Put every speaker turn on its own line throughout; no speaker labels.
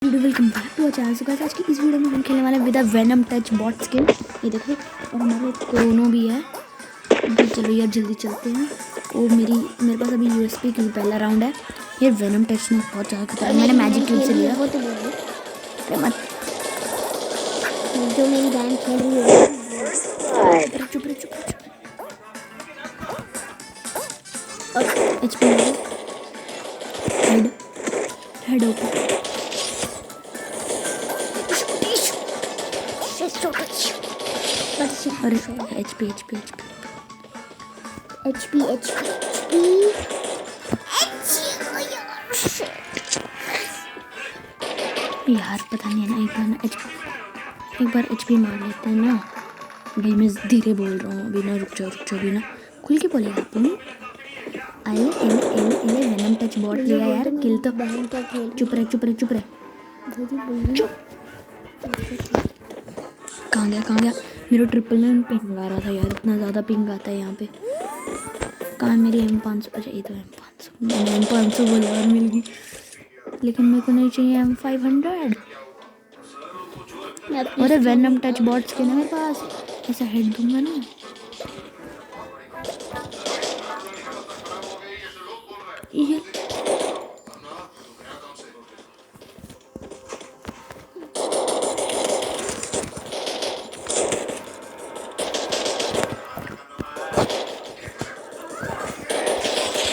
Welcome back to channel. So guys आज की इस वीडियो में हम खेलने वाले हैं with Venom touch bot skin. ये देखो, और हमारे क्रोनो भी है। तो चलो यार जल्दी चलते हैं। वो मेरे पास अभी यूएसपी क्योंकि पहला राउंड है। ये वेनम टच ने बहुत ज़्यादा खतरा है। मैंने मैजिक क्यूब से लिया।
वो तो बोलो
अरे मत
जो मेरी बहन खेल रही है।
चुप रहे। और एचपी हेड ओपन। अरे एचपी यार पता नहीं है ना। एक बार एचपी मार लेते हैं ना भाई। मैं धीरे बोल रहा हूँ अभी ना। रुक जाओ भी ना। खुल के बोलेगा तुम। एले वेनम टच बॉट लिया यार। किल तो
बहन क्या खेल
चुप रहे। कहाँ गया मेरा ट्रिपल 9 पिंग आ रहा था यार। इतना ज़्यादा पिंग आता है यहाँ पे। कहाँ है मेरी M500? अच्छा ये तो M500। मैंने M500 बोला और मिल गई, लेकिन मेरे को नहीं चाहिए M500। अरे वेनम टच बॉट्स के ना मेरे पास। ऐसा हेड दूंगा ना। ये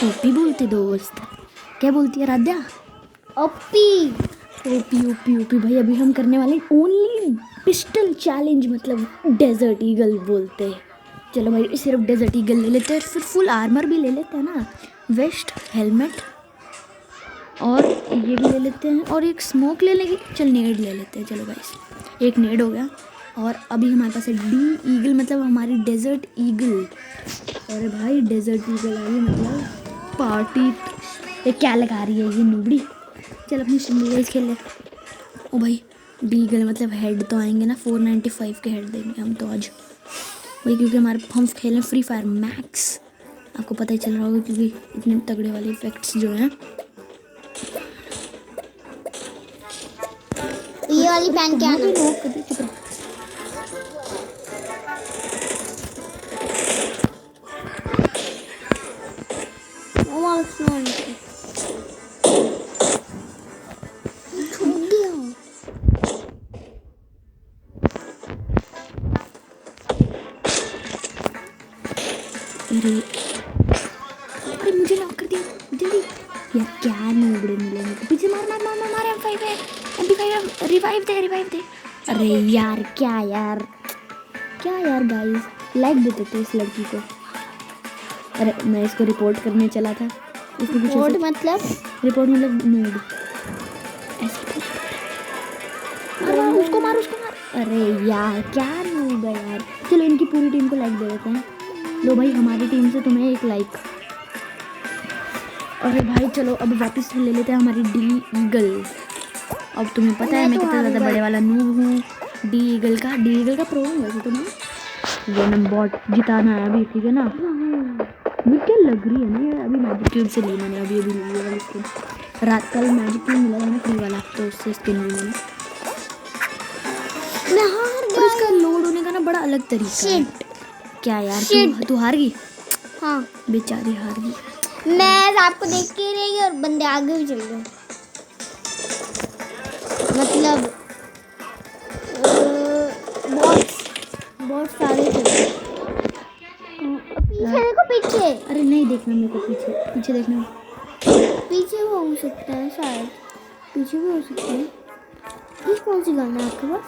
ओपी बोलते दोस्त। क्या बोलती है राध्या? ओपी भाई। अभी हम करने वाले ओनली पिस्टल चैलेंज, मतलब डेजर्ट ईगल बोलते हैं। चलो भाई सिर्फ डेजर्ट ईगल ले लेते हैं, फिर फुल आर्मर भी ले लेते हैं ना। वेस्ट, हेलमेट और ये भी ले लेते हैं, और एक स्मोक ले लेंगे। चल नेड ले लेते हैं। चलो गाइस एक नेड हो गया। और अभी हमारे पास है डी ईगल, मतलब हमारी डेजर्ट ईगल। अरे भाई डेजर्ट ईगल आई मतलब पार्टी। ये क्या लगा रही है ये नुबड़ी? चल अपनी सिंगल खेल ले। ओ भाई डी ईगल मतलब हेड तो आएंगे ना। 495 के हेड देंगे हम तो आज भाई, क्योंकि हम खेल रहे फ्री फायर मैक्स। आपको पता ही चल रहा होगा क्योंकि इतने तगड़े वाले इफेक्ट्स जो हैं।
ये वाली पेन क्या है?
अरे मुझे लॉक कर दिया जल्दी यार। क्या नोबड़े मिलेंगे तो पीछे मार M5 है। MP5 रिवाइव दे। अरे यार क्या यार गाइस लाइक देते थे इस लड़की को। अरे मैं इसको रिपोर्ट करने चला था।
रिपोर्ट मतलब
नोड। उसको मार। अरे यार क्या नोब है यार। चलो इनकी पूरी टीम को लाइक दे देते हैं। लो भाई हमारी टीम से तुम्हें एक लाइक। अरे भाई चलो अब वापस ले लेते हैं हमारी डी ईगल। अब तुम्हें पता है मैं कितना ज़्यादा बड़े वाला नूब हूँ। डी ईगल का प्रो हूँ वैसे तो मैं। वेनम बॉट जिताना है अभी, ठीक है ना। मुझे क्या लग रही है ना यार। अभी मैजिक क्यूब से ली मैंने। अभी ली वाली स्किन। रात कल मैजिक क्यूब मिला था ना फ्री वाला, तो उससे स्किन ली मैंने। और इसका लोड होने का ना बड़ा अलग तरीका है। क्या यार तू हार गई?
हाँ
बेचारी हार गई।
मैं आपको देख के ही रही और बंदे आगे भी चल गए। मतलब बहुत सारे चल गए। पीछे देखो पीछे।
अरे नहीं देखना मेरे को पीछे देखना।
पीछे हो सकता है शायद। पीछे भी हो सकता है। ये कौन सी गन है आपके पास?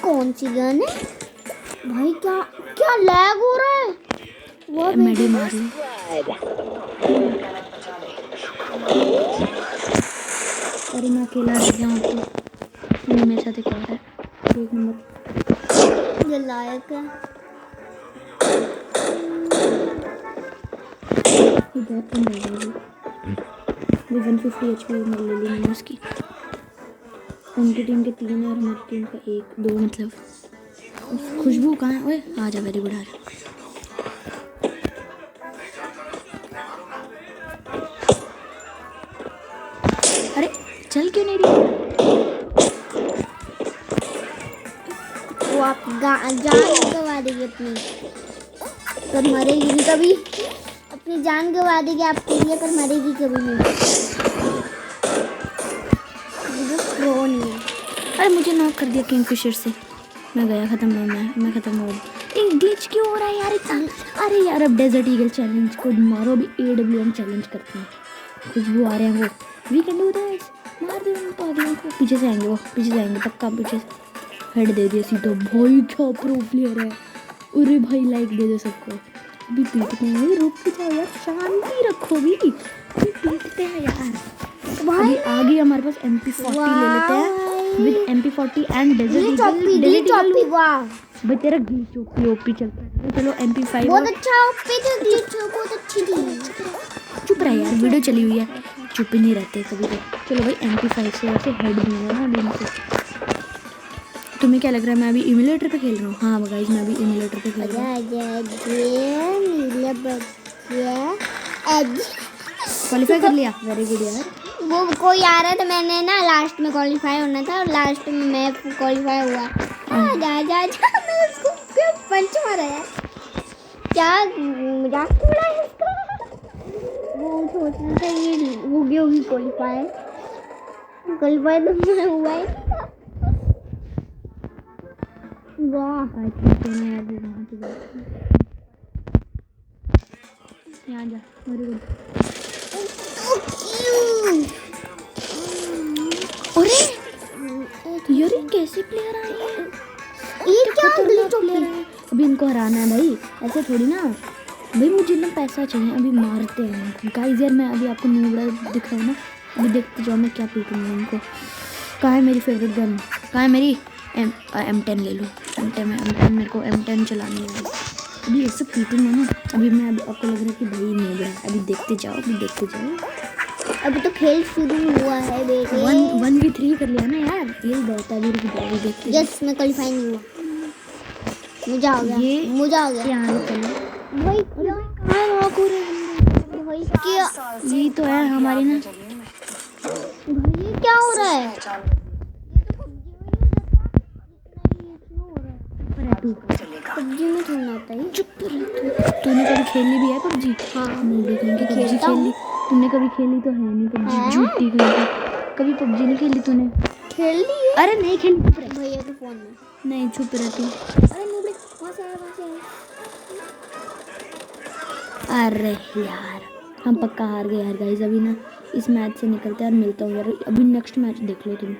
कौन सी गन है भाई? क्या लैग हो रहा है? वो
मेडी मार ली। अरे मैं अकेला रह गया हूँ तो मेरे साथ एक और है। एक नंबर
ये लायक है।
ये बहुत कम रह गई। वो 150 HP में ले ली मैंने उसकी। उनकी टीम के 3 है और हमारी टीम का 1-2 मतलब। खुशबू कहाँ है? ओए आ जा। वेरी गुड आ जा। अरे चल क्यों नहीं रही?
आप जान गवा देगी अपनी, पर मरेगी नहीं कभी। अपनी जान गवा देगी आपके लिए, पर मरेगी कभी नहीं। प्रो नहीं है।
अरे मुझे नॉक कर दिया किंगफिशर से, मैं गया, खत्म हो, मैं खत्म हो। एक ग्लिच क्यों हो रहा है यार इतना? अरे यार अब डेजर्ट ईगल चैलेंज को मारो, अभी AWM चैलेंज करते हैं। खुशबू आ रहे हैं वो, वी कैन डू दिस, मार दो उन पागलों को। पीछे से आएंगे वो, पीछे से आएंगे पक्का, पीछे से हेड दे दिया सीधा। भाई क्या प्रो प्लेयर है। अरे भाई लाइक दे दो सबको। अभी पीटते हैं, रुक जाओ यार, शांति रखो भी, अभी पीटते हैं यार। अभी आगे हमारे पास MP40 ले लेते हैं, with MP40 and desert eagle.
वाह
भाई तेरा ग्लिच ओपी चलता है। चलो MP5
बहुत अच्छा ओपी थी, ग्लिच बहुत अच्छी थी।
चुप रहा यार, वीडियो चली हुई है, चुप ही नहीं रहते कभी भी। चलो भाई MP5 से वैसे हेड मिलेगा ना अभी इनको। तुम्हें क्या लग रहा है मैं अभी इम्यूलेटर पे खेल रहा हूँ? हाँ गाइस मैं अभी इम्यूलेटर पे खेल रहा हूँ। क्वालिफाई कर लिया, वेरी गुड यार।
वो कोई आ रहा था, मैंने ना लास्ट में क्वालिफाई होना था और लास्ट में मैं क्वालिफाई हुआ। जा मैं उसको क्या पंच मारा यार, क्या मजाक उड़ा है इसका। वो सोच रहा था ये हो गया होगी क्वालिफाई तो मैं हुआ ही नहीं था। वाह
आई थिंक मैं यार वहाँ पे यहाँ जा, वेरी गुड। अरे यार ये कैसे प्लेयर आए हैं?
ये क्या
खतरनाक प्लेयर है। अभी इनको हराना है भाई, ऐसे थोड़ी ना भाई। मुझे ना पैसा चाहिए, अभी मारते हैं गाइस। यार मैं अभी आपको न्यूबड़ा दिख रहा है ना, अभी देखते जाओ मैं क्या पीटूंगा इनको। कहाँ है मेरी फेवरेट गन? कहाँ है मेरी? M10 ले लो। M10 मेरे को M10 चलानी है अभी। ऐसे पीटूंगा ना अभी मैं। अभी आपको लग रहा है कि भाई न्यूबड़ा है, अभी देखते जाओ, अभी देखते जाओ।
अभी तो खेल शुरू हुआ है बेटे।
1v3 कर लिया ना यार, ये बहुत है। अभी देखते जाओ।
यस मैं क्वालिफाई नहीं हुआ, मुझे आ गया,
ये
मुझे आ गया।
यहाँ चलो
भाई क्या
कहाँ वॉक हो रहे हैं?
भाई क्या
यही तो है हमारी ना।
भाई ये क्या हो रहा है? पबजी में थोड़ा आता है।
चुप रह। तूने कभी खेली भी है पबजी?
हाँ
नहीं देखूंगी पबजी
खेलता
खेली।
हूँ।
तूने कभी खेली तो है नहीं पबजी,
है?
झूठी खेली। कभी पबजी नहीं खेली तूने?
खेल ली है
अरे नहीं खेली, चुप रह।
भैया के फोन में।
नहीं चुप रहती।
अरे नूबड़े वहाँ से आया।
अरे यार हम पक्का हार गए यार गाइस। अभी ना इस मैच से निकलते हैं और मिलता हूँ यार। अभी नेक्स्ट मैच देख लो तुम।